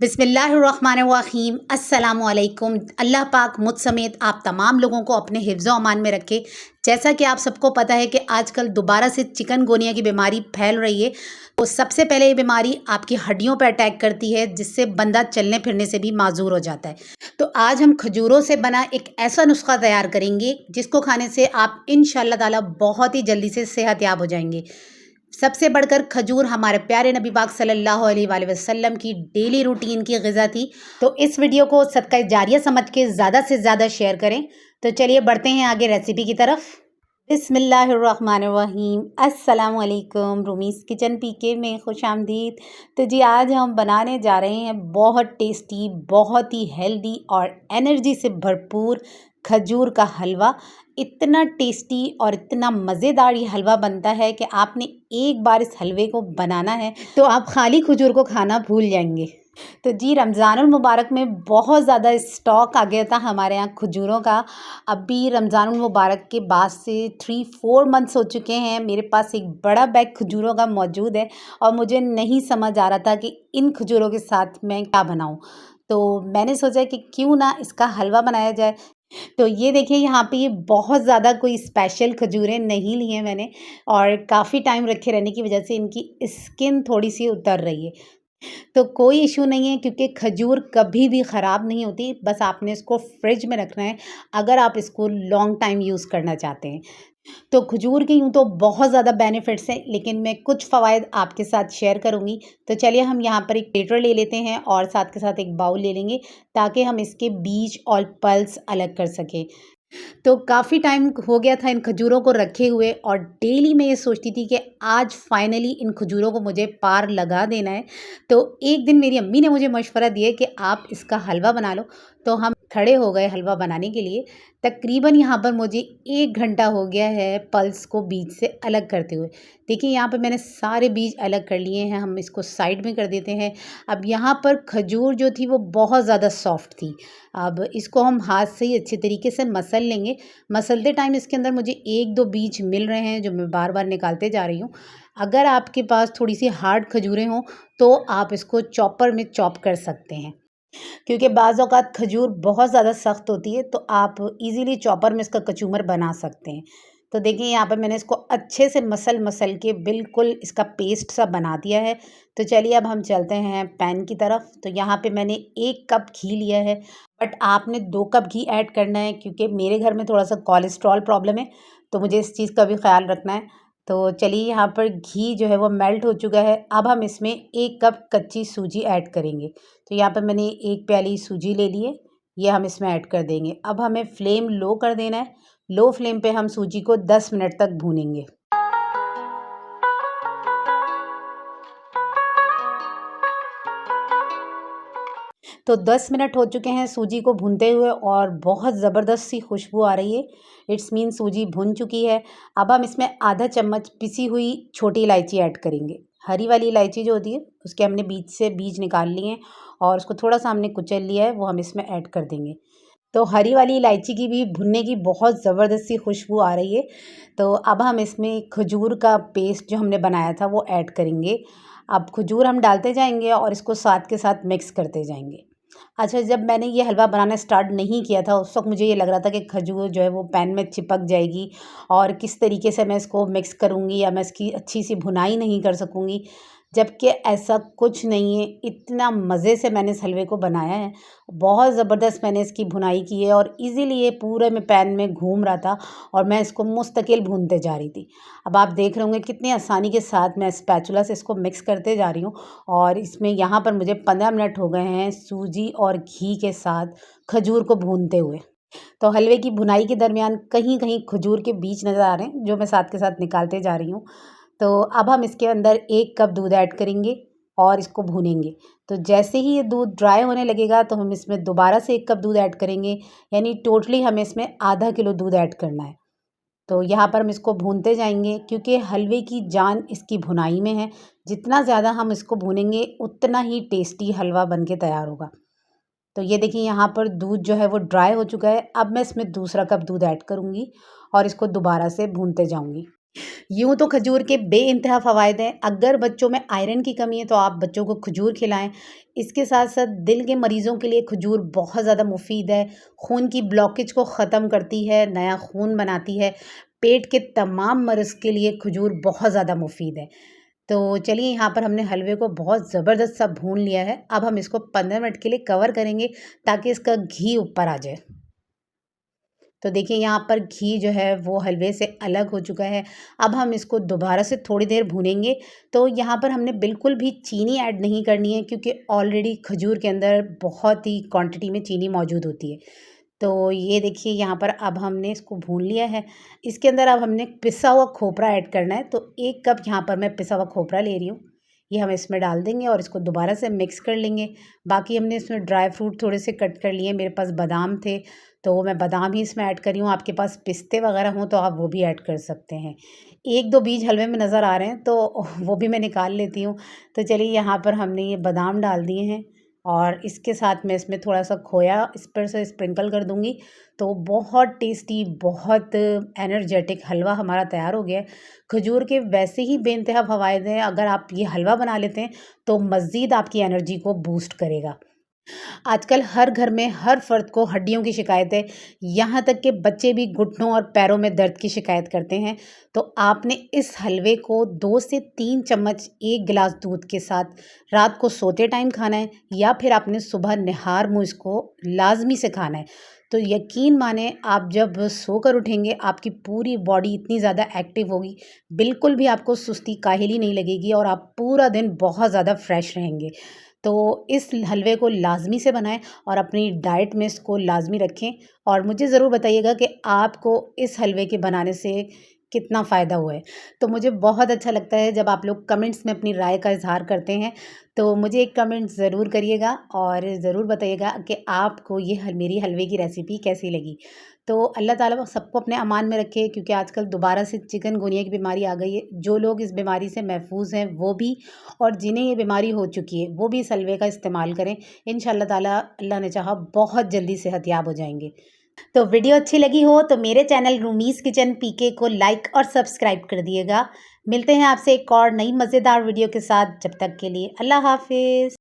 बिस्मिल्लाहिर्रहमानिर्रहीम अस्सलामुअलैकुम। अल्लाह पाक मुझ समेत आप तमाम लोगों को अपने हिफ्ज़-ओ अमान में रखे। जैसा कि आप सबको पता है कि आजकल दोबारा से चिकनगुनिया की बीमारी फैल रही है। तो सबसे पहले ये बीमारी आपकी हड्डियों पर अटैक करती है, जिससे बंदा चलने फिरने से भी माजूर हो जाता है। तो आज हम खजूरों से बना एक ऐसा नुस्खा तैयार करेंगे जिसको खाने से आप इंशाअल्लाह ताला बहुत ही जल्दी से सेहतयाब हो जाएंगे। सबसे बढ़कर खजूर हमारे प्यारे नबी पाक सल्लल्लाहु अलैहि वसल्लम की डेली रूटीन की ग़िज़ा थी। तो इस वीडियो को सदका जारिया समझ के ज़्यादा से ज़्यादा शेयर करें। तो चलिए बढ़ते हैं आगे रेसिपी की तरफ। बिस्मिल्लाहिर्रहमानिर्रहीम अस्सलामु अलैकुम। रूमीज़ किचन पीके में खुश आमदीद। तो जी आज हम बनाने जा रहे हैं बहुत टेस्टी, बहुत ही हेल्दी और एनर्जी से भरपूर खजूर का हलवा। इतना टेस्टी और इतना मज़ेदार ये हलवा बनता है कि आपने एक बार इस हलवे को बनाना है तो आप खाली खजूर को खाना भूल जाएंगे। तो जी रमज़ानुल मुबारक में बहुत ज़्यादा स्टॉक आ गया था हमारे यहाँ खजूरों का। अभी रमज़ानुल मुबारक के बाद से 3-4 मंथ्स हो चुके हैं, मेरे पास एक बड़ा बैग खजूरों का मौजूद है और मुझे नहीं समझ आ रहा था कि इन खजूरों के साथ मैं क्या बनाऊँ। तो मैंने सोचा कि क्यों ना इसका हलवा बनाया जाए। तो ये देखिए यहाँ पे ये बहुत ज़्यादा कोई स्पेशल खजूरें नहीं ली हैं मैंने, और काफ़ी टाइम रखे रहने की वजह से इनकी स्किन थोड़ी सी उतर रही है। तो कोई इशू नहीं है क्योंकि खजूर कभी भी ख़राब नहीं होती, बस आपने इसको फ्रिज में रखना है अगर आप इसको लॉन्ग टाइम यूज़ करना चाहते हैं। तो खजूर के यूँ तो बहुत ज़्यादा बेनिफिट्स हैं, लेकिन मैं कुछ फ़वाइद आपके साथ शेयर करूँगी। तो चलिए हम यहाँ पर एक पेटर ले लेते हैं और साथ के साथ एक बाउल ले लेंगे ताकि हम इसके बीज और पल्स अलग कर सकें। तो काफ़ी टाइम हो गया था इन खजूरों को रखे हुए और डेली मैं ये सोचती थी कि आज फाइनली इन खजूरों को मुझे पार लगा देना है। तो एक दिन मेरी अम्मी ने मुझे मशवरा दिया कि आप इसका हलवा बना लो। तो हम खड़े हो गए हलवा बनाने के लिए। तकरीबन यहाँ पर मुझे 1 घंटा हो गया है पल्स को बीज से अलग करते हुए। देखिए यहाँ पर मैंने सारे बीज अलग कर लिए हैं, हम इसको साइड में कर देते हैं। अब यहाँ पर खजूर जो थी वो बहुत ज़्यादा सॉफ्ट थी। अब इसको हम हाथ से ही अच्छे तरीके से मसल लेंगे। मसलते टाइम इसके अंदर मुझे 1-2 बीज मिल रहे हैं जो मैं बार-बार निकालते जा रही हूँ। अगर आपके पास थोड़ी-सी हार्ड खजूरें हों तो आप इसको चॉपर में चॉप कर सकते हैं। क्योंकि बाज़ औक़ात खजूर बहुत ज़्यादा सख्त होती है तो आप इजीली चॉपर में इसका कचूमर बना सकते हैं। तो देखिए यहाँ पर मैंने इसको अच्छे से मसल के बिल्कुल इसका पेस्ट सा बना दिया है। तो चलिए अब हम चलते हैं पैन की तरफ। तो यहाँ पे मैंने 1 कप घी लिया है, बट आपने 2 कप घी ऐड करना है क्योंकि मेरे घर में थोड़ा सा कोलेस्ट्रॉल प्रॉब्लम है, तो मुझे इस चीज़ का भी ख़्याल रखना है। तो चलिए यहाँ पर घी जो है वो मेल्ट हो चुका है। अब हम इसमें 1 कप कच्ची सूजी ऐड करेंगे। तो यहाँ पर मैंने 1 प्याली सूजी ले ली है, ये हम इसमें ऐड कर देंगे। अब हमें फ्लेम लो कर देना है। लो फ्लेम पे हम सूजी को 10 मिनट तक भूनेंगे। तो 10 मिनट हो चुके हैं सूजी को भूनते हुए और बहुत ज़बरदस्त सी खुशबू आ रही है। इट्स मीन सूजी भुन चुकी है। अब हम इसमें आधा चम्मच पिसी हुई छोटी इलायची ऐड करेंगे। हरी वाली इलायची जो होती है उसके हमने बीज से बीज निकाल लिए हैं और उसको थोड़ा-सा हमने कुचल लिया है, वो हम इसमें ऐड कर देंगे। तो हरी वाली इलायची की भी भुनने की बहुत ज़बरदस्त सी खुशबू आ रही है। तो अब हम इसमें खजूर का पेस्ट जो हमने बनाया था वो ऐड करेंगे। अब खजूर हम डालते जाएँगे और इसको साथ के साथ मिक्स करते जाएँगे। अच्छा, जब मैंने ये हलवा बनाना स्टार्ट नहीं किया था उस वक़्त मुझे ये लग रहा था कि खजूर जो है वो पैन में चिपक जाएगी और किस तरीके से मैं इसको मिक्स करूँगी या मैं इसकी अच्छी-सी भुनाई नहीं कर सकूँगी। जबकि ऐसा कुछ नहीं है, इतना मज़े से मैंने इस हलवे को बनाया है। बहुत ज़बरदस्त मैंने इसकी भुनाई की है और इज़िली ये पूरे में पैन में घूम रहा था और मैं इसको मुस्तकिल भूनते जा रही थी। अब आप देख रहे होंगे कितनी आसानी के साथ मैं स्पैचुला से इसको मिक्स करते जा रही हूँ और इसमें यहाँ पर मुझे 15 मिनट हो गए हैं सूजी और घी के साथ खजूर को भूनते हुए। तो हलवे की भुनाई के दरमियान कहीं-कहीं खजूर के बीज नज़र आ रहे हैं जो मैं साथ के साथ निकालते जा रही हूँ। तो अब हम इसके अंदर 1 कप दूध ऐड करेंगे और इसको भूनेंगे। तो जैसे ही ये दूध ड्राई होने लगेगा तो हम इसमें दोबारा से 1 कप दूध ऐड करेंगे, यानी टोटली हमें इसमें आधा किलो दूध ऐड करना है। तो यहाँ पर हम इसको भूनते जाएँगे क्योंकि हलवे की जान इसकी भुनाई में है। जितना ज़्यादा हम इसको भूनेंगे उतना ही टेस्टी हलवा बन के तैयार होगा। तो ये देखिए यहाँ पर दूध जो है वो ड्राई हो चुका है। अब मैं इसमें दूसरा कप दूध ऐड करूँगी और इसको दोबारा से भूनते जाऊँगी। यूँ तो खजूर के बेइंतहा फ़वाइद हैं। अगर बच्चों में आयरन की कमी है तो आप बच्चों को खजूर खिलाएँ। इसके साथ-साथ दिल के मरीज़ों के लिए खजूर बहुत ज़्यादा मुफ़ीद है। खून की ब्लॉकेज को ख़त्म करती है, नया खून बनाती है। पेट के तमाम मर्ज़ के लिए खजूर बहुत ज़्यादा मुफ़ीद है। तो चलिए यहाँ पर हमने हलवे को बहुत ज़बरदस्त सा भून लिया है। अब हम इसको 15 मिनट के लिए कवर करेंगे ताकि इसका घी ऊपर आ जाए। तो देखिए यहाँ पर घी जो है वो हलवे से अलग हो चुका है। अब हम इसको दोबारा से थोड़ी देर भूनेंगे। तो यहाँ पर हमने बिल्कुल भी चीनी ऐड नहीं करनी है क्योंकि ऑलरेडी खजूर के अंदर बहुत ही क्वांटिटी में चीनी मौजूद होती है। तो ये देखिए यहाँ पर अब हमने इसको भून लिया है। इसके अंदर अब हमने पिसा हुआ खोपरा ऐड करना है। तो 1 कप यहाँ पर मैं पिसा हुआ खोपरा ले रही हूँ। ये हम इसमें डाल देंगे और इसको दोबारा से मिक्स कर लेंगे। बाकी हमने इसमें ड्राई फ्रूट थोड़े से कट कर लिए। मेरे पास बादाम थे तो मैं बादाम ही इसमें ऐड कर रही हूँ। आपके पास पिस्ते वगैरह हों तो आप वो भी ऐड कर सकते हैं। 1-2 बीज हलवे में नज़र आ रहे हैं तो वो भी मैं निकाल लेती हूँ। तो चलिए यहाँ पर हमने ये बादाम डाल दिए हैं और इसके साथ मैं इसमें थोड़ा-सा खोया इस पर से स्प्रिंकल कर दूँगी। तो बहुत टेस्टी, बहुत एनर्जेटिक हलवा हमारा तैयार हो गया है। खजूर के वैसे ही बेइंतहा फ़वाइद हैं। अगर आप ये हलवा बना लेते हैं तो मज़ीद आपकी एनर्जी को बूस्ट करेगा। आजकल हर घर में हर फ़र्द को हड्डियों की शिकायत है। यहाँ तक कि बच्चे भी घुटनों और पैरों में दर्द की शिकायत करते हैं। तो आपने इस हलवे को 2 से 3 चम्मच 1 गिलास दूध के साथ रात को सोते टाइम खाना है या फिर आपने सुबह निहार मुँह इसको लाज़मी से खाना है। तो यकीन मानें आप जब सोकर उठेंगे आपकी पूरी बॉडी इतनी ज़्यादा एक्टिव होगी, बिल्कुल भी आपको सुस्ती काहिली नहीं लगेगी और आप पूरा दिन बहुत ज़्यादा फ्रेश रहेंगे। तो इस हलवे को लाज़मी से बनाएँ और अपनी डाइट में इसको लाज़मी रखें और मुझे ज़रूर बताइएगा कि आपको इस हलवे के बनाने से कितना फ़ायदा हुआ है। तो मुझे बहुत अच्छा लगता है जब आप लोग कमेंट्स में अपनी राय का इज़हार करते हैं। तो मुझे एक कमेंट ज़रूर करिएगा और ज़रूर बताइएगा कि आपको ये मेरी हलवे की रेसिपी कैसी लगी। तो अल्लाह ताला सबको अपने अमान में रखे क्योंकि आजकल दोबारा से चिकनगुनिया की बीमारी आ गई है। जो लोग इस बीमारी से महफूज़ हैं वो भी और जिन्हें ये बीमारी हो चुकी है वो भी इस हलवे का इस्तेमाल करें। इंशाअल्लाह ताला अल्लाह ने चाहा बहुत जल्दी सेहतयाब हो जाएँगे। तो वीडियो अच्छी लगी हो तो मेरे चैनल रूमीज़ किचन पीके को लाइक और सब्सक्राइब कर दिएगा। मिलते हैं आपसे एक और नई मज़ेदार वीडियो के साथ। जब तक के लिए अल्लाह हाफ़िज़।